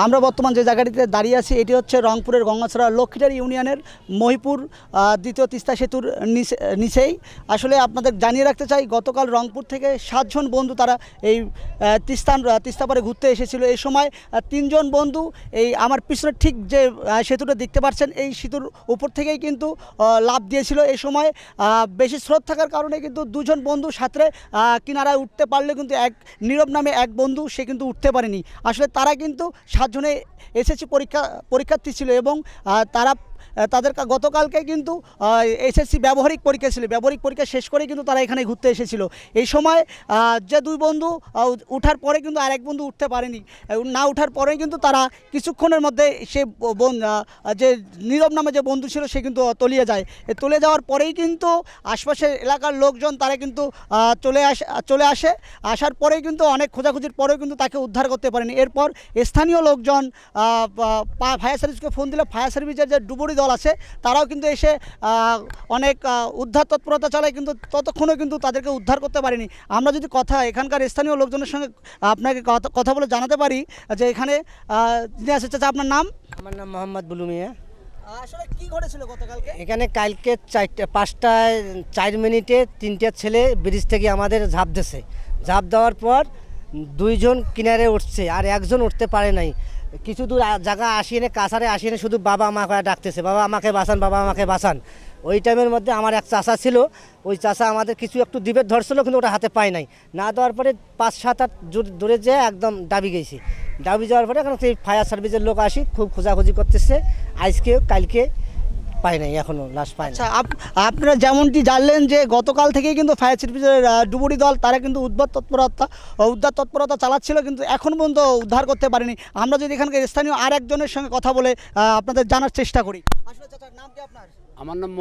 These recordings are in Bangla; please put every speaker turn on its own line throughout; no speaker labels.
আমরা বর্তমান যে জায়গাটিতে দাঁড়িয়ে আছি এটি হচ্ছে রংপুরের গঙ্গাছড়া লক্ষ্মীটারি ইউনিয়নের মহিপুর দ্বিতীয় তিস্তা সেতুর নিচেই। আসলে আপনাদের জানিয়ে রাখতে চাই, গতকাল রংপুর থেকে 7 জন বন্ধু তারা এই তিস্তা পারে ঘুরতে এসেছিল। এই সময় 3 জন বন্ধু এই আমার পিছনে ঠিক যে সেতুটা দেখতে পাচ্ছেন এই সেতুর উপর থেকেই কিন্তু লাফ দিয়েছিল। এই সময় বেশি স্রোত থাকার কারণে কিন্তু 2 জন বন্ধু সাঁতরে কিনারায় উঠতে পারলে কিন্তু নীরব নামে এক বন্ধু সে কিন্তু উঠতে পারেনি। আসলে তারা কিন্তু 7 জনে এসএসসি পরীক্ষার্থী ছিল এবং তাদের গতকালকে কিন্তু এসএসসি ব্যবহারিক পরীক্ষা ছিল। ব্যবহারিক পরীক্ষা শেষ করে কিন্তু তারা এখানে ঘুরতে এসেছিল। এই সময় যে 2 বন্ধু উঠার পরে কিন্তু আরেক বন্ধু উঠতে পারেনি। না উঠার পরে কিন্তু তারা কিছুক্ষণের মধ্যে সে যে নীরব নামে যে বন্ধু ছিল সে কিন্তু তলিয়ে যায়। তলিয়ে যাওয়ার পরেই কিন্তু আশপাশের এলাকার লোকজন তারা কিন্তু চলে আসে। আসার পরেই কিন্তু অনেক খোঁজাখুঁজির পরেও কিন্তু তাকে উদ্ধার করতে পারেনি। এরপর স্থানীয় লোকজন ফায়ার সার্ভিসকে ফোন দিলে ফায়ার সার্ভিসের যে ডুবুরি দল আছে তারাও কিন্তু এসে অনেক উদ্ধার তৎপরতা চালায়, কিন্তু ততক্ষণে কিন্তু তাদেরকে উদ্ধার করতে পারেনি। আমরা যদি এখানকার স্থানীয় লোকজনের সঙ্গে আপনাকে কথা বলে জানাতে পারি যে এখানে যিনি আছে, চাচা আপনার নাম?
আমার নাম মোহাম্মদ বুলু মিয়া।
আসলে কি ঘটেছিল গতকালকে?
এখানে কালকে 5টায় 4 মিনিটে 3টে ছেলে ব্রিজ থেকে আমাদের ঝাঁপ দিয়েছে। ঝাঁপ দেওয়ার পর 2 জন কিনারে উঠছে আর 1 জন উঠতে পারে নাই। কিছু দূর জায়গা আসিয়ে কাছারে আসিয়ে শুধু বাবা আমাকে ডাকতেছে, বাবা আমাকে বাঁচান, বাবা আমাকে বাঁচান। ওই টাইমের মধ্যে আমার এক চাচা ছিল, ওই চাচা আমাদের কিছু একটু দ্বীপের ধরছিল কিন্তু ওটা হাতে পায় নাই। না দেওয়ার পরে 5-7 দূরে যেয়ে একদম দাবি গেছি। দাবি যাওয়ার পরে এখন সেই ফায়ার সার্ভিসের লোক আসি খুব খোঁজাখুঁজি করতেছে, আজকে কালকে পায় নাই, এখনো লাশ পায় না।
আচ্ছা, আপনারা যেমনটি জানলেন যে গতকাল থেকেই কিন্তু ফায়ার সার্ভিসের ডুবুরি দল তারা কিন্তু উদ্ধার তৎপরতা চালাচ্ছিল, কিন্তু এখন পর্যন্ত উদ্ধার করতে পারেনি। আমরা যদি এখানকার স্থানীয় আর একজনের সঙ্গে কথা বলে আপনাদের জানার চেষ্টা করি। আসলে চাচার নাম কি আপনার?
আমার নাম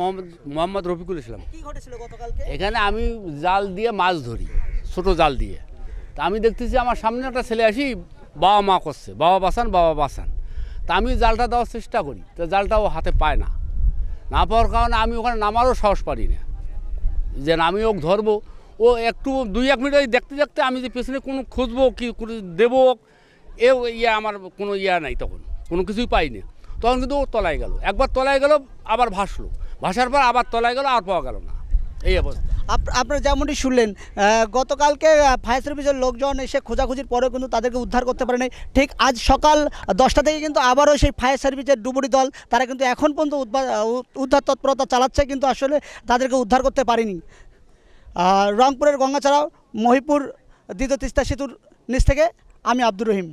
মোহাম্মদ রফিকুল ইসলাম।
কি ঘটেছিল গতকালকে?
এখানে আমি জাল দিয়ে মাছ ধরি, ছোটো জাল দিয়ে। তা আমি দেখতেছি আমার সামনে একটা ছেলে আসি বাবা মা করছে, বাবা বাঁচান, বাবা বাঁচান। তা আমি জালটা দেওয়ার চেষ্টা করি, তো জালটা ও হাতে পায় না। না পাওয়ার কারণে আমি ওখানে নামারও সাহস পারি না যে আমি ওকে ধরবো। ও একটু 2-1 মিনিট দেখতে দেখতে আমি যে পেছনে কোনো খুঁজবো কি দেবো, আমার কোনো নাই, তখন কোনো কিছুই পাইনি। তখন কিন্তু ও তলায় গেল, একবার তলায় গেল, আবার ভাসার পর আবার তলায় গেল, আর পাওয়া গেল না, এই অবস্থা।
আপনারা যেমনটি শুনলেন, গতকালকে ফায়ার সার্ভিসের লোকজন এসে খোঁজাখুঁজির পরেও কিন্তু তাদেরকে উদ্ধার করতে পারেনি। ঠিক আজ সকাল 10টা থেকে কিন্তু আবারও সেই ফায়ার সার্ভিসের ডুবুরি দল তারা কিন্তু এখন পর্যন্ত উদ্ধার তৎপরতা চালাচ্ছে, কিন্তু আসলে তাদেরকে উদ্ধার করতে পারেনি। রংপুরের গঙ্গাছড়া মহিপুর দ্বিতীয় তিস্তা সেতুর নিচ থেকে আমি আব্দুর রহিম।